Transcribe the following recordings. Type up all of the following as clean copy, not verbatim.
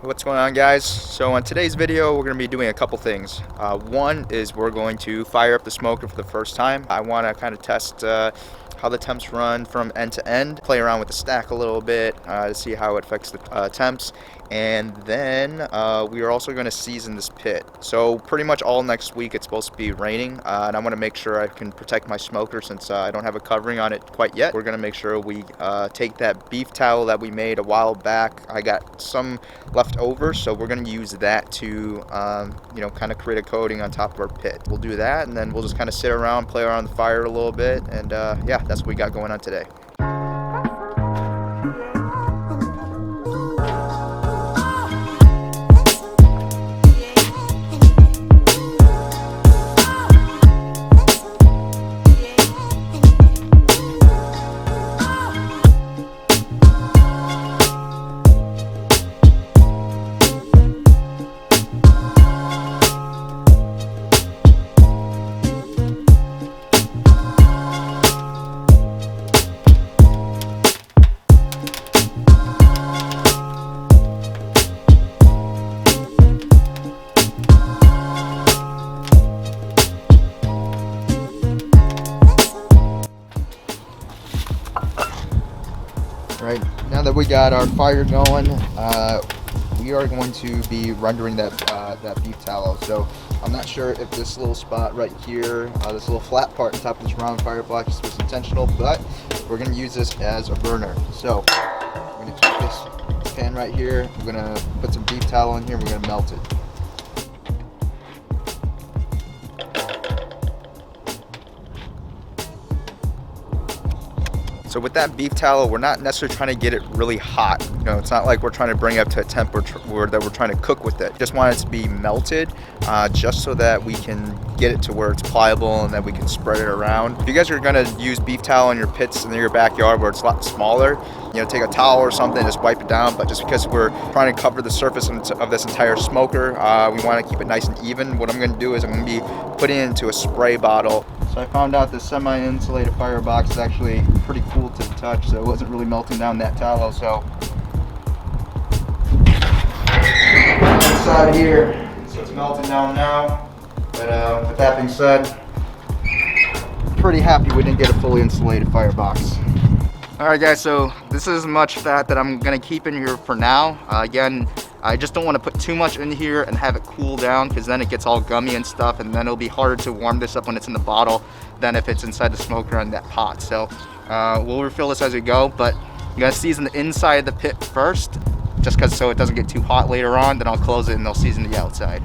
what's going on, guys? So on today's video we're going to be doing a couple things. One is we're going to fire up the smoker for the first time. I want to kind of test how the temps run from end to end, play around with the stack a little bit to see how it affects the temps, and then we are also going to season this pit. So pretty much all next week it's supposed to be raining, and I want to make sure I can protect my smoker since I don't have a covering on it quite yet. We're going to make sure we take that beef towel that we made a while back. I got some left over, so we're going to use that to kind of create a coating on top of our pit. We'll do that, and then we'll just kind of sit around, play around the fire a little bit, and yeah, that's what we got going on today. Right, now that we got our fire going, we are going to be rendering that beef tallow. So I'm not sure if this little spot right here, this little flat part on top of this round firebox was intentional, but we're going to use this as a burner. So we're going to take this pan right here, we're going to put some beef tallow in here, we're going to melt it. So with that beef tallow, we're not necessarily trying to get it really hot. You know, it's not like we're trying to bring it up to a temperature that we're trying to cook with it. Just want it to be melted, just so that we can get it to where it's pliable and that we can spread it around. If you guys are gonna use beef tallow in your pits in your backyard where it's a lot smaller, take a towel or something, just wipe it down. But just because we're trying to cover the surface of this entire smoker, we want to keep it nice and even. What I'm going to do is I'm going to be putting it into a spray bottle. So I found out this semi-insulated firebox is actually pretty cool to the touch, so it wasn't really melting down that tallow. So inside here, so it's melting down now. But with that being said, pretty happy we didn't get a fully insulated firebox. Alright guys, so this is as much fat that I'm going to keep in here for now. Again, I just don't want to put too much in here and have it cool down, because then it gets all gummy and stuff, and then it'll be harder to warm this up when it's in the bottle than if it's inside the smoker in that pot. So we'll refill this as we go, but I'm going to season the inside of the pit first, just because so it doesn't get too hot later on. Then I'll close it and they'll season the outside.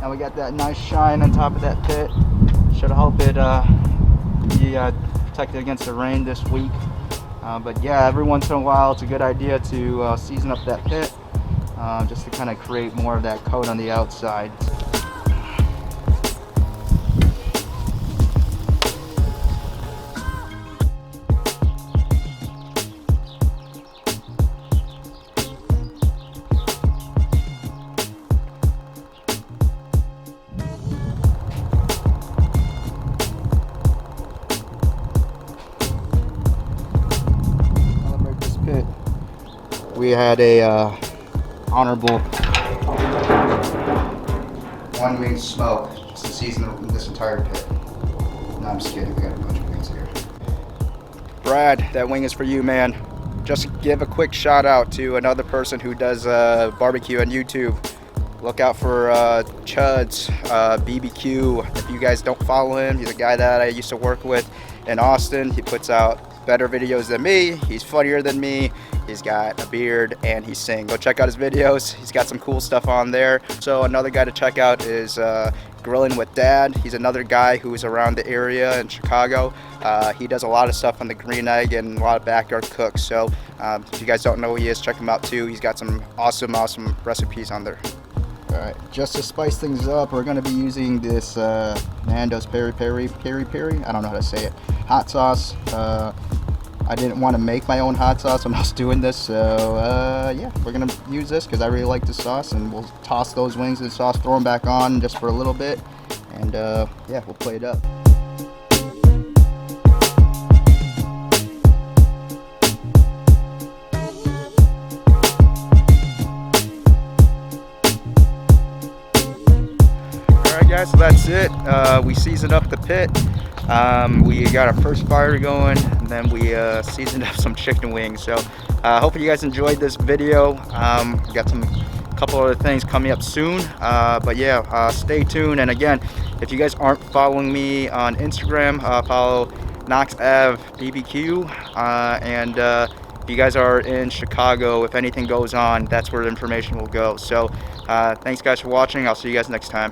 Now we got that nice shine on top of that pit. Should help it be protected against the rain this week. But yeah, every once in a while it's a good idea to season up that pit, just to kind of create more of that coat on the outside. We had a honorable 1 week smoke just to season this entire pit. No, I'm just kidding. We got a bunch of wings here. Brad, that wing is for you, man. Just give a quick shout out to another person who does barbecue on YouTube. Look out for Chuds, BBQ. If you guys don't follow him, he's a guy that I used to work with in Austin. He puts out better videos than me. He's funnier than me. He's got a beard and he sings. Go check out his videos. He's got some cool stuff on there. So another guy to check out is Grilling with Dad. He's another guy who's around the area in Chicago. He does a lot of stuff on the green egg and a lot of backyard cooks. So if you guys don't know who he is, check him out too. He's got some awesome recipes on there. Alright, just to spice things up, we're going to be using this Nando's peri peri, I don't know how to say it, hot sauce. I didn't want to make my own hot sauce when I was doing this, so yeah, we're going to use this because I really like the sauce, and we'll toss those wings in the sauce, throw them back on just for a little bit, and yeah, we'll play it up. Guys, so that's it. We seasoned up the pit. We got our first fire going, and then we seasoned up some chicken wings. So hopefully you guys enjoyed this video. We got a couple other things coming up soon, but yeah, stay tuned. And again, if you guys aren't following me on Instagram, follow Knox Ave BBQ, and if you guys are in Chicago, if anything goes on, that's where the information will go. So thanks guys for watching. I'll see you guys next time.